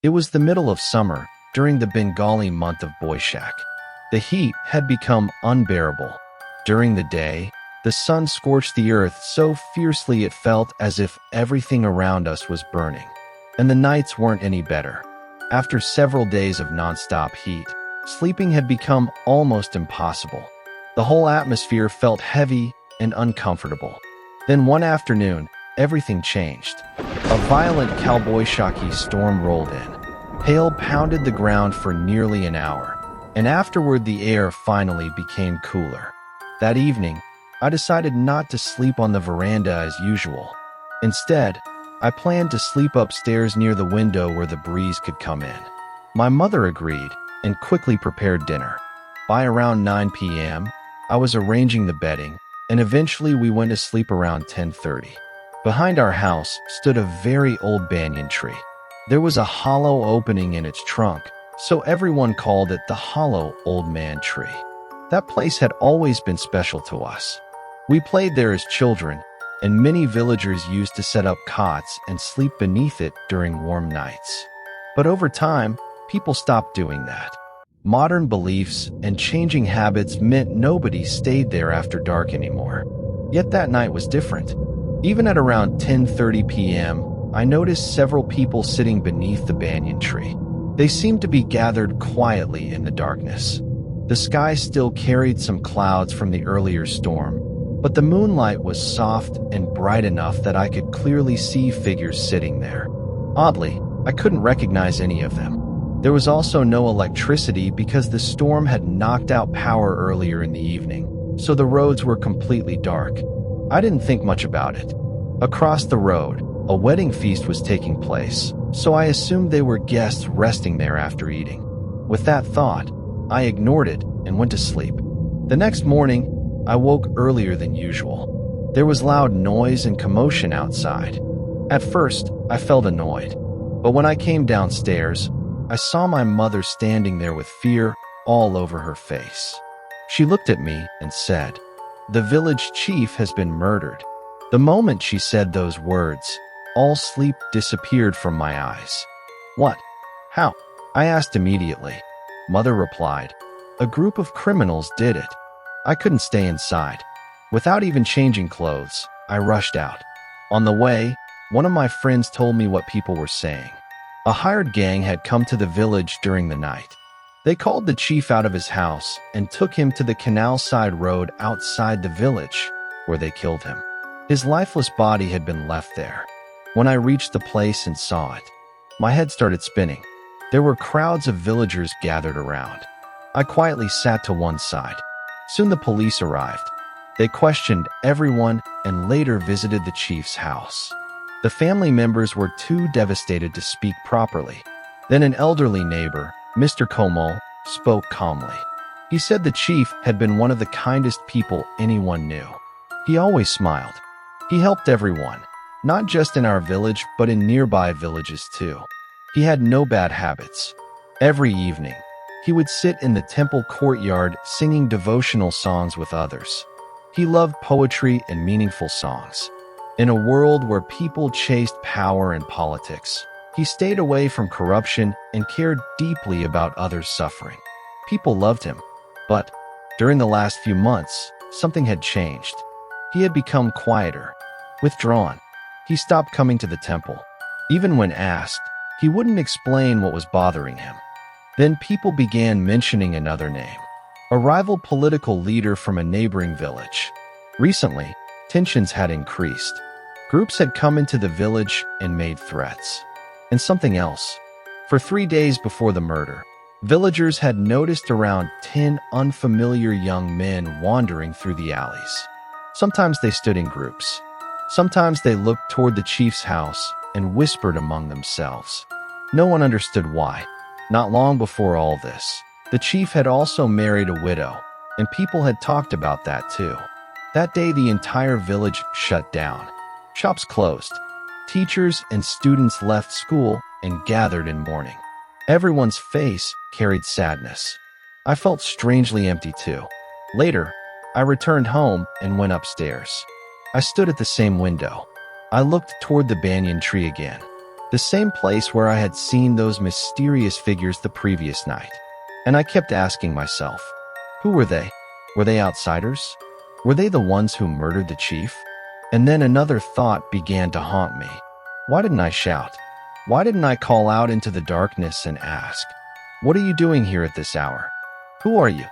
It was the middle of summer, during the Bengali month of Boishak. The heat had become unbearable. During the day, the sun scorched the earth so fiercely it felt as if everything around us was burning. And the nights weren't any better. After several days of nonstop heat, sleeping had become almost impossible. The whole atmosphere felt heavy and uncomfortable. Then one afternoon, everything changed. A violent Kalboishaki storm rolled in. Hail pounded the ground for nearly an hour, and afterward the air finally became cooler. That evening, I decided not to sleep on the veranda as usual. Instead, I planned to sleep upstairs near the window where the breeze could come in. My mother agreed and quickly prepared dinner. By around 9 p.m., I was arranging the bedding, and eventually we went to sleep around 10:30. Behind our house stood a very old banyan tree. There was a hollow opening in its trunk, so everyone called it the Hollow Old Man Tree. That place had always been special to us. We played there as children, and many villagers used to set up cots and sleep beneath it during warm nights. But over time, people stopped doing that. Modern beliefs and changing habits meant nobody stayed there after dark anymore. Yet that night was different. Even at around 10:30 p.m., I noticed several people sitting beneath the banyan tree. They seemed to be gathered quietly in the darkness. The sky still carried some clouds from the earlier storm, but the moonlight was soft and bright enough that I could clearly see figures sitting there. Oddly, I couldn't recognize any of them. There was also no electricity because the storm had knocked out power earlier in the evening, so the roads were completely dark. I didn't think much about it. Across the road, a wedding feast was taking place, so I assumed they were guests resting there after eating. With that thought, I ignored it and went to sleep. The next morning, I woke earlier than usual. There was loud noise and commotion outside. At first, I felt annoyed, but when I came downstairs, I saw my mother standing there with fear all over her face. She looked at me and said, "The village chief has been murdered." The moment she said those words, all sleep disappeared from my eyes. "What? How?" I asked immediately. Mother replied, "A group of criminals did it." I couldn't stay inside. Without even changing clothes, I rushed out. On the way, one of my friends told me what people were saying. A hired gang had come to the village during the night. They called the chief out of his house and took him to the canal side road outside the village, where they killed him. His lifeless body had been left there. When I reached the place and saw it, my head started spinning. There were crowds of villagers gathered around. I quietly sat to one side. Soon the police arrived. They questioned everyone and later visited the chief's house. The family members were too devastated to speak properly. Then an elderly neighbor, Mr. Komal, spoke calmly. He said the chief had been one of the kindest people anyone knew. He always smiled. He helped everyone, not just in our village but in nearby villages too. He had no bad habits. Every evening, he would sit in the temple courtyard singing devotional songs with others. He loved poetry and meaningful songs. In a world where people chased power and politics, he stayed away from corruption and cared deeply about others' suffering. People loved him. But during the last few months, something had changed. He had become quieter, withdrawn. He stopped coming to the temple. Even when asked, he wouldn't explain what was bothering him. Then people began mentioning another name, a rival political leader from a neighboring village. Recently, tensions had increased. Groups had come into the village and made threats. And something else. For 3 days before the murder, villagers had noticed around 10 unfamiliar young men wandering through the alleys. Sometimes they stood in groups. Sometimes they looked toward the chief's house and whispered among themselves. No one understood why. Not long before all this, the chief had also married a widow, and people had talked about that too. That day, the entire village shut down. Shops closed. Teachers and students left school and gathered in mourning. Everyone's face carried sadness. I felt strangely empty too. Later, I returned home and went upstairs. I stood at the same window. I looked toward the banyan tree again. the same place where I had seen those mysterious figures the previous night. And I kept asking myself, who were they? Were they outsiders? Were they the ones who murdered the chief? And then another thought began to haunt me. Why didn't I shout? Why didn't I call out into the darkness and ask, "What are you doing here at this hour? Who are you?"